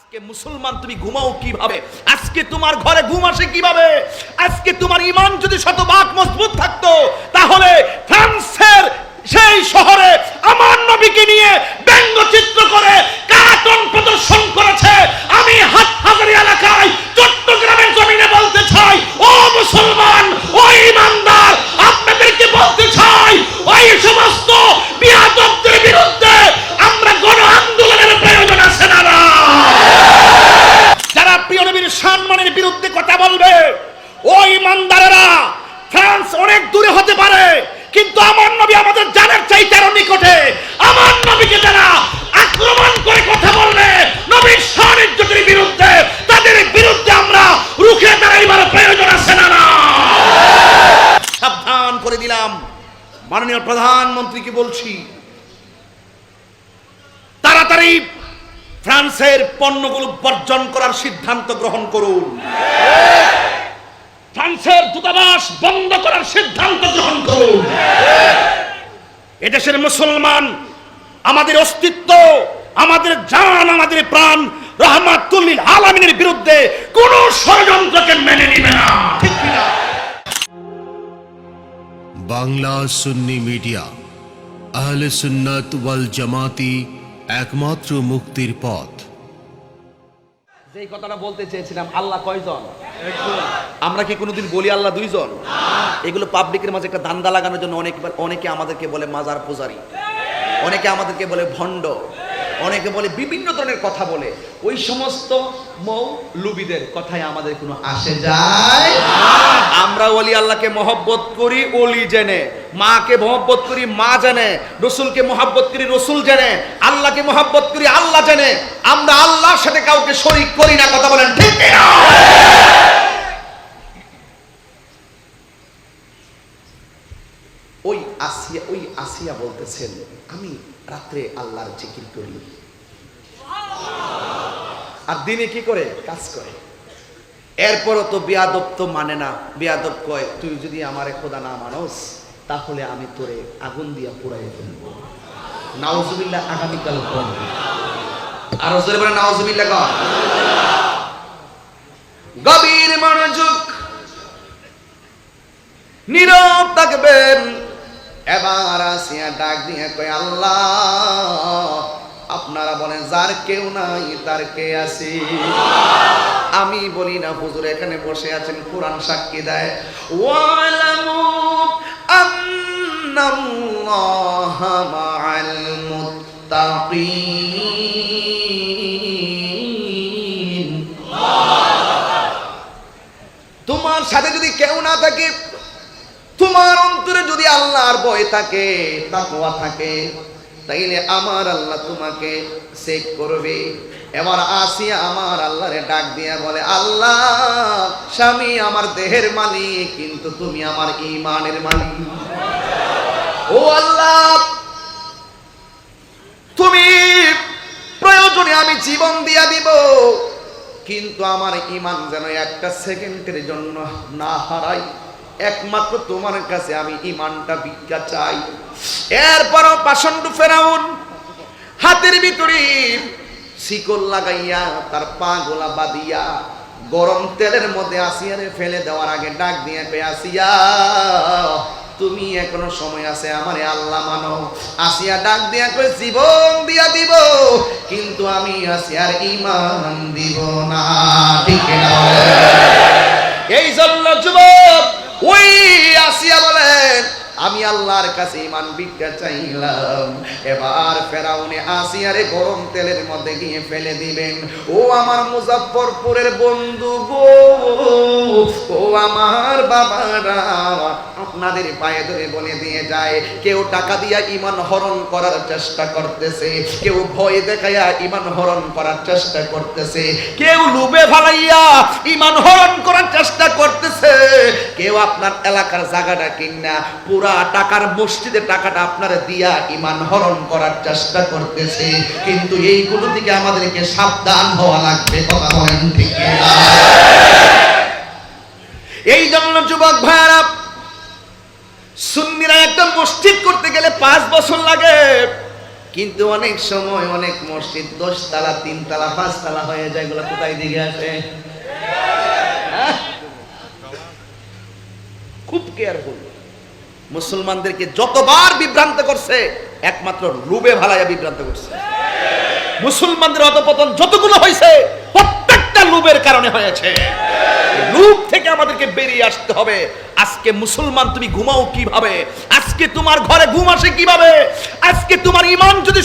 আজকে মুসলমান তুমি ঘুমাও কিভাবে? আজকে তোমার ঘরে ঘুম আসে কিভাবে? আজকে তোমার ঈমান যদি শতভাগ মজবুত থাকতো তাহলে ফ্রান্সের সেই শহরে আমার নবীকে নিয়ে ব্যঙ্গচিত্র করে কার্টুন প্রদর্শন করেছে। আমি হাটহাজারী এলাকায় চট্টগ্রামের জমিনে বলতে চাই, ও মুসলমান, ও ঈমানদার, আপনাদেরকে বলতে চাই, ওই সমস্ত বিয়াদবদের বিরুদ্ধে আমরা গণ আন্দোলনের প্রয়োজন আছে না? যারা প্রিয় নবীর সম্মানের বিরুদ্ধে কথা বলবে, ওই ঈমানদারেরা ফ্রান্স অনেক দূরে হতে পারে, কিন্তু আমার নবী আমাদের জানের চাইতে আরো নিকটে। আমার নবীকে যারা আক্রমণ করে কথা বলবে নবীর সান্নিধ্যের বিরুদ্ধে, তাদের বিরুদ্ধে আমরা রুখে দাঁড়াইবার প্রয়োজন আছে না? সাবধান করে দিলাম, মাননীয় প্রধানমন্ত্রীকে বলছি, তাড়াতাড়ি ফ্রান্সের পণ্যগুলো বর্জন করার সিদ্ধান্ত গ্রহণ করুন। ফ্রান্সের দূতাবাস বন্ধ করার সিদ্ধান্ত গ্রহণ করুন। এদেশের মুসলমান আমাদের অস্তিত্ব, আমাদের জান, আমাদের প্রাণ রাহমাতুল লিল আলামিনের বিরুদ্ধে কোন ষড়যন্ত্রকে মেনে নেবে না, ঠিক কিনা? বাংলা সুন্নি মিডিয়া, আহলে সুন্নাত ওয়াল জামাতি, একমাত্র মুক্তির পথ। যেই কথাটা বলতে চেয়েছিলাম, আল্লাহ কয়জন? একজন। আমরা কি কোনোদিন বলি আল্লাহ দুইজন? এগুলো পাবলিকের মাঝে একটা দান্দা লাগানোর জন্য অনেকে আমাদেরকে বলে মাজার পূজারী, অনেকে আমাদেরকে বলে ভণ্ড, অনেকে বলে বিভিন্ন ধরনের কথা বলে। ওই সমস্ত মৌলুবীদের কথায় আমাদের কোনো আসে যায়? আমরা ওলি আল্লাহকে মহব্বত করি ওলি জেনে, মাকে মহব্বত করি মা জেনে, রসুলকে মহব্বত করি রসুল জেনে, আল্লাহকে মহব্বত করি আল্লাহ জেনে। আমরা আল্লাহর সাথে কাউকে শরীক করি না, কথা বলেন ঠিক না? ওই আসিয়া বলতেছেন, আমি রাত্রে আল্লাহর জিকির করি, আর দিনে কি করে? কাজ করে। এরপরও তো বেয়াদব তো মানে না। বেয়াদব কয়, তুই যদি আমারে খোদা না মানস তাহলে আমি তোরে আগুন দিয়া পুড়াইয়া ফেলব। নাউজুবিল্লাহ। আগামীকাল কোন আর জোরে বলে নাউজুবিল্লাহ কর। গভীর মনোযোগ, নীরব থাকবেন। এবার আসিয়া ডাক দিয়ে কয়, আল্লাহ, আপনারা বলেন যার কেউ নাই তার কে আছে? আমি বলি না, হুজুর এখানে বসে আছেন, কোরআন সাক্ষী দেয়, ওয়ালামু আন্নাল্লাহা মাআল মুত্তাকিন। তোমার সাথে যদি কেউ না থাকে, তোমার অন্তরে যদি আল্লাহর ভয় থাকে, তাকওয়া থাকে, তাইলে আমার আল্লাহ তোমাকে চেক করবে। এবার আসিয়া আমার আল্লাহরে ডাক দিয়া বলে, আল্লাহ, স্বামী আমার দেহের মালিক, কিন্তু তুমি আমার ঈমানের মালিক। ও আল্লাহ, তুমি প্রয়োজনে আমি জীবন দিয়া দিব, কিন্তু আমার ঈমান যেন একটা সেকেন্ডের জন্য না হারাই। একমাত্র তোমার কাছে আমি ঈমানটা ভিক্ষা চাই। এরপরও পাষণ্ড ফেরাউন হাতের ভিতরে শিকল লাগাইয়া তার পা গোলা বাঁধিয়া গরম তেলের মধ্যে আসিয়ারে ফেলে দেওয়ার আগে ডাক দিয়ে কই, আসিয়া, তুমি এখনো সময় আছে, আমারে আল্লাহ মানো। আসিয়া ডাক দিয়া কই, জীবন দিয়া দিব, কিন্তু আমি আসিয়ার ঈমান দিব না, ঠিক না? এই জন্য যুবক, ওই আসিয়া বলেন, আমি আল্লাহর কাছে ঈমান ভিক্ষা চাইলাম। এবার ফেরাউনে আসিয়ারে গরম তেলের মধ্যে গিয়ে ফেলে দিবেন। ও আমার মুজাফফরপুরের বন্ধু গো, ও আমার বাবারা, আপনাদের পায়ে ধরে বলে দিয়ে যায়, কেউ টাকা দিয়া ঈমান হরণ করার চেষ্টা করতেছে, কেউ ভয় দেখাইয়া ঈমান হরণ করার চেষ্টা করতেছে, কেউ লোভে ফালাইয়া ঈমান হরণ করার চেষ্টা করতেছে, কেউ আপনার এলাকার জায়গাটা কিনা পুরা টাকার মসজিদে টাকাটা আপনারা দিয়া ঈমান হরণ করার চেষ্টা করতেছে। কিন্তু এইগুলো থেকে আমাদেরকে সাবধান হওয়া লাগবে, কথা বলেন ঠিক না? এই জন্য যুবক ভাইরা, সুন্নিরা একটা মসজিদ করতে গেলে 5 বছর লাগে, কিন্তু অনেক সময় অনেক মসজিদ 10 তলা 3 তলা 5 তলা হয়ে যায়, এগুলো কোথায় দিকে আসে? হ্যাঁ? খুব কেয়ারফুল। মুসলমানদেরকে যতবার বিভ্রান্ত করছে একমাত্র লোভে ভালাইয়া বিভ্রান্ত করছে। মুসলমানদের অধঃপতন যতগুলো হয়েছে প্রত্যেকটা লোভের কারণে হয়েছে। লোভ থেকে আমাদেরকে বেরিয়ে আসতে হবে। আজকে মুসলমান তুমি ঘুমাও কিভাবে? আজকে তোমার ঘরে ঘুম আসে কিভাবে? আজকে তোমার ঈমান যদি